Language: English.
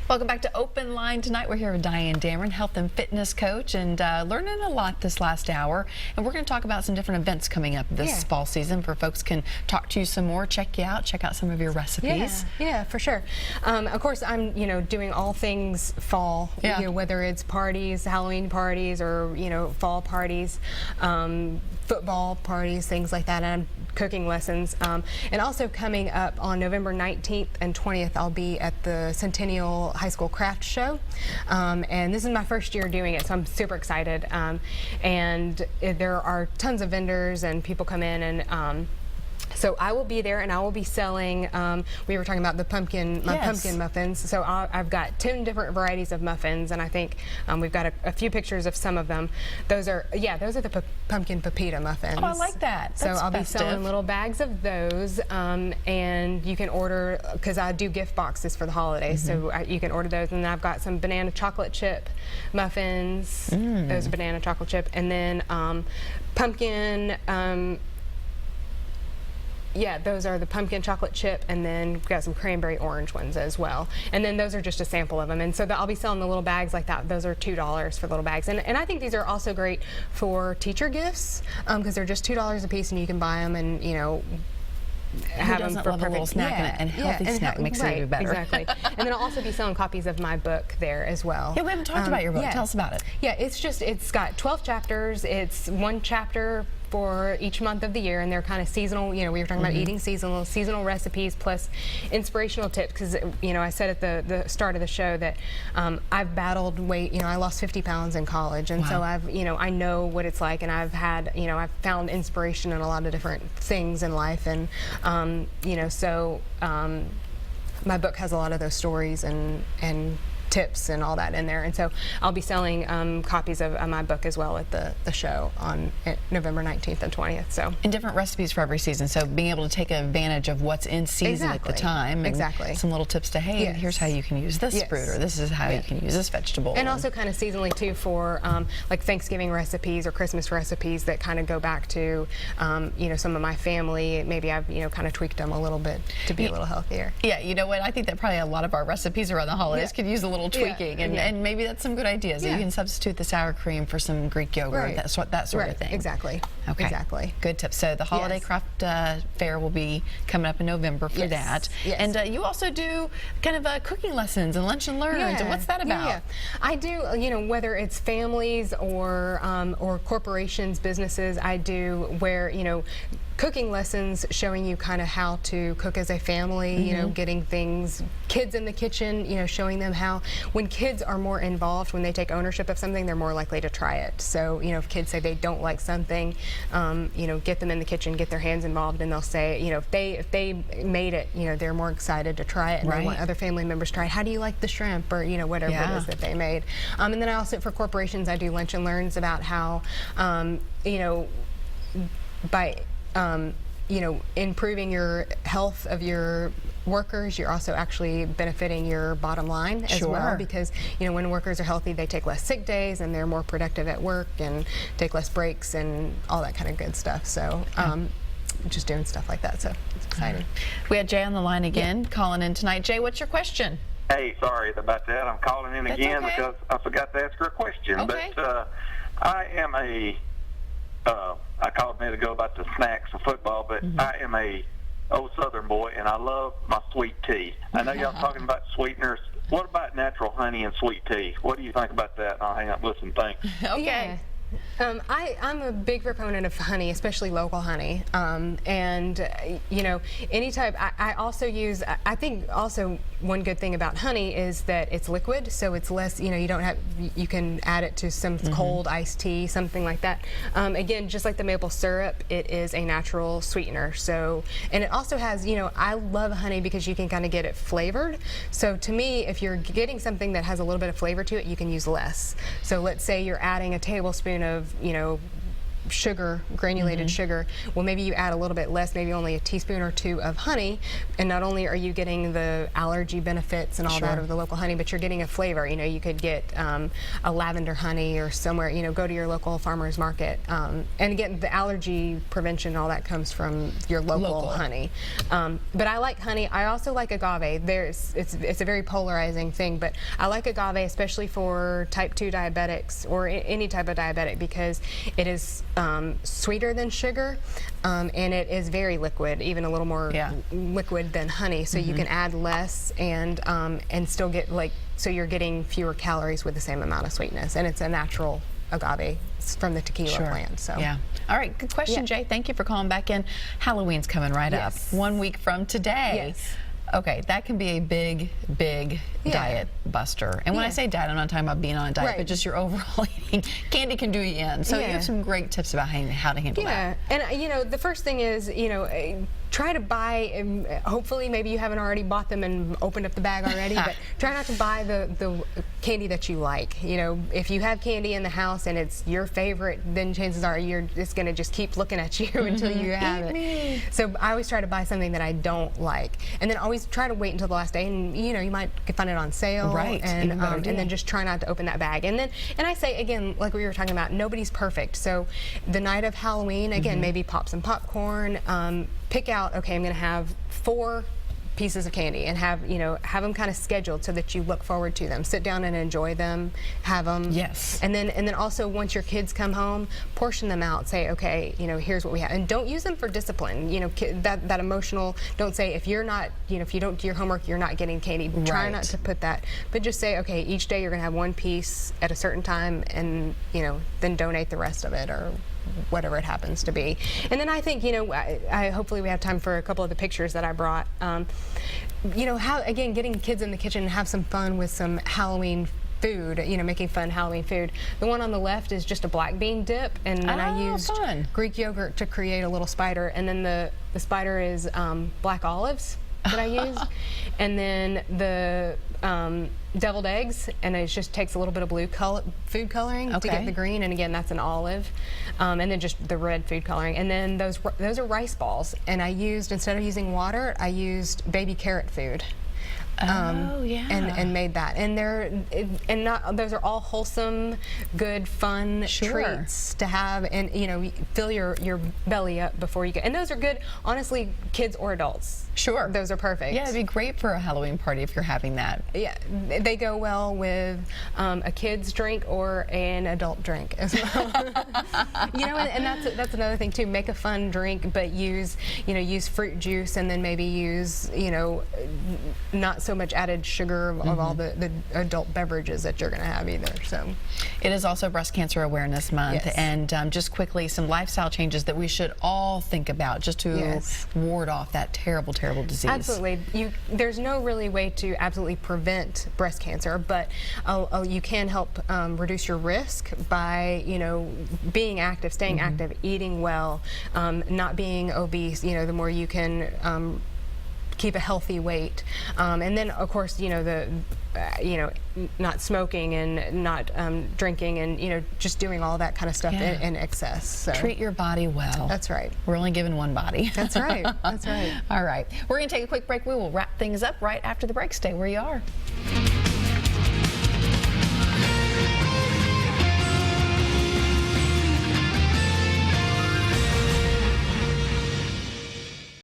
Welcome back to Open Line. Tonight we're here with Diane Dameron, health and fitness coach, and learning a lot this last hour. And we're going to talk about some different events coming up this fall season where folks can talk to you some more, check you out, check out some of your recipes. Yeah, for sure. Of course, I'm doing all things fall. Whether it's parties, Halloween parties, or fall parties, football parties, things like that. And I'm cooking lessons. And also coming up on November 19th and 20th, I'll be at the Centennial High School Craft Show. And this is my first year doing it, so I'm super excited. And there are tons of vendors and people come in, and so I will be there, and I will be selling, we were talking about the pumpkin muffins. So I've got 10 different varieties of muffins, and I think we've got a few pictures of some of them. Those are the pumpkin pepita muffins. Oh, I like that. So I'll be selling little bags of those, and you can order, because I do gift boxes for the holidays, so you can order those. And then I've got some banana chocolate chip muffins. Those are banana chocolate chip, and then pumpkin. Those are the pumpkin chocolate chip, and then we've got some cranberry orange ones as well. And then those are just a sample of them. And so I'll be selling the little bags like that. Those are $2 for little bags. And I think these are also great for teacher gifts, because they're just $2 a piece, and you can buy them and, have them for love a little snack and healthy snack makes it even better. Exactly. And then I'll also be selling copies of my book there as well. Yeah, we haven't talked about your book. Tell us about it. Yeah, it's got 12 chapters. It's one chapter for each month of the year, and they're kind of seasonal. We were talking about eating seasonal recipes plus inspirational tips, because I said at the start of the show that I've battled weight. I lost 50 pounds in college, and so I know what it's like, and I've had I've found inspiration in a lot of different things in life, and my book has a lot of those stories and tips and all that in there. And so I'll be selling copies of my book as well at the show on November 19th and 20th. So, and different recipes for every season, so being able to take advantage of what's in season at the time, and some little tips to, hey, here's how you can use this fruit, or this is how you can use this vegetable. And also kind of seasonally too, for like Thanksgiving recipes or Christmas recipes that kind of go back to some of my family. Maybe I've kind of tweaked them a little bit to be a little healthier. Yeah, you know what, I think that probably a lot of our recipes around the holidays could use a little tweaking, and maybe that's some good ideas. You can substitute the sour cream for some Greek yogurt, that sort of thing. Exactly. Okay. Exactly. Good tips. So the holiday craft fair will be coming up in November for that. And you also do kind of cooking lessons and lunch and learns. And what's that about? I do. Whether it's families or corporations, businesses, I do where cooking lessons showing you kind of how to cook as a family, getting kids in the kitchen, showing them how, when kids are more involved, when they take ownership of something, they're more likely to try it. So, if kids say they don't like something, get them in the kitchen, get their hands involved, and they'll say, if they made it, they're more excited to try it, and they want other family members to try it. How do you like the shrimp, or, whatever it is that they made. And then I also, for corporations, I do lunch and learns about how, by improving your health of your workers, you're also actually benefiting your bottom line as well, because when workers are healthy, they take less sick days, and they're more productive at work, and take less breaks, and all that kind of good stuff. So just doing stuff like that, so it's exciting. We had Jay on the line again, calling in tonight. Jay, what's your question? Hey, sorry about that. I'm calling in again because I forgot to ask her a question. But I am I called a minute ago about the snacks of football, but I am a old Southern boy, and I love my sweet tea. I know y'all talking about sweeteners. What about natural honey and sweet tea? What do you think about that? I'll hang up and listen. Thanks. Okay. I'm a big proponent of honey, especially local honey, and any type. I also use. I think also one good thing about honey is that it's liquid, so it's less. You don't have. You can add it to some cold iced tea, something like that. Again, just like the maple syrup, it is a natural sweetener. So, and it also has. I love honey because you can kind of get it flavored. So to me, if you're getting something that has a little bit of flavor to it, you can use less. So let's say you're adding a tablespoon of sugar, granulated sugar. Well, maybe you add a little bit less, maybe only a teaspoon or two of honey, and not only are you getting the allergy benefits and all that of the local honey, but you're getting a flavor. You know, you could get a lavender honey or somewhere, you know, go to your local farmer's market. And again, the allergy prevention, all that comes from your local honey. But I like honey. I also like agave. It's a very polarizing thing, but I like agave, especially for type 2 diabetics or any type of diabetic, because it is sweeter than sugar, and it is very liquid, even a little more liquid than honey. So you can add less and still get, like, so you're getting fewer calories with the same amount of sweetness, and it's a natural agave from the tequila plant. So all right, good question, Jay. Thank you for calling back in. Halloween's coming right up, 1 week from today. Okay, that can be a big, big diet buster. And when I say diet, I'm not talking about being on a diet, but just your overall eating. Candy can do you in. So you have some great tips about how to handle that. And you know, the first thing is, you know, try to buy, hopefully maybe you haven't already bought them and opened up the bag already, but try not to buy the candy that you like. You know, if you have candy in the house and it's your favorite, then chances are you're just going to just keep looking at you until you have it. So I always try to buy something that I don't like, and then always try to wait until the last day, and you know, you might find it on sale, and then just try not to open that bag. And I say again, like we were talking about, nobody's perfect. So the night of Halloween, again, maybe pop some popcorn, pick out, okay, I'm going to have 4 pieces of candy, and have them kind of scheduled so that you look forward to them. Sit down and enjoy them, have them. And then also, once your kids come home, portion them out. Say, okay, you know, here's what we have, and don't use them for discipline. You know, that emotional. Don't say, if you're not, you know, if you don't do your homework, you're not getting candy. Try not to put that, but just say, okay, each day you're going to have 1 piece at a certain time, and you know, then donate the rest of it, or whatever it happens to be. And then I think, you know, I hopefully we have time for a couple of the pictures that I brought. You know, how, again, getting kids in the kitchen and have some fun with some Halloween food, you know, making fun Halloween food. The one on the left is just a black bean dip, and then I used Greek yogurt to create a little spider, and then the spider is black olives that I used, and then the deviled eggs, and it just takes a little bit of blue food coloring to get the green, and again, that's an olive, and then just the red food coloring, and then those are rice balls, and I used, instead of using water, I used baby carrot food. And made that, and those are all wholesome, good, fun treats to have, and you know, fill your belly up before you get. And those are good, honestly, kids or adults. Those are perfect. Yeah, it'd be great for a Halloween party if you're having that. Yeah, they go well with a kid's drink or an adult drink as well. You know, and that's another thing too. Make a fun drink, but use fruit juice, and then maybe use, you know, not so much added sugar of all the adult beverages that you're going to have either. So it is also Breast Cancer Awareness Month, and just quickly, some lifestyle changes that we should all think about just to ward off that terrible disease. Absolutely. There's no really way to absolutely prevent breast cancer, but you can help reduce your risk by, you know, being active, staying active, eating well, not being obese. You know, the more you can keep a healthy weight, and then of course, you know, not smoking and not drinking, and you know, just doing all that kind of stuff in excess. So treat your body well. That's right. We're only given one body. That's right. That's right. All right, we're going to take a quick break. We will wrap things up right after the break. Stay where you are.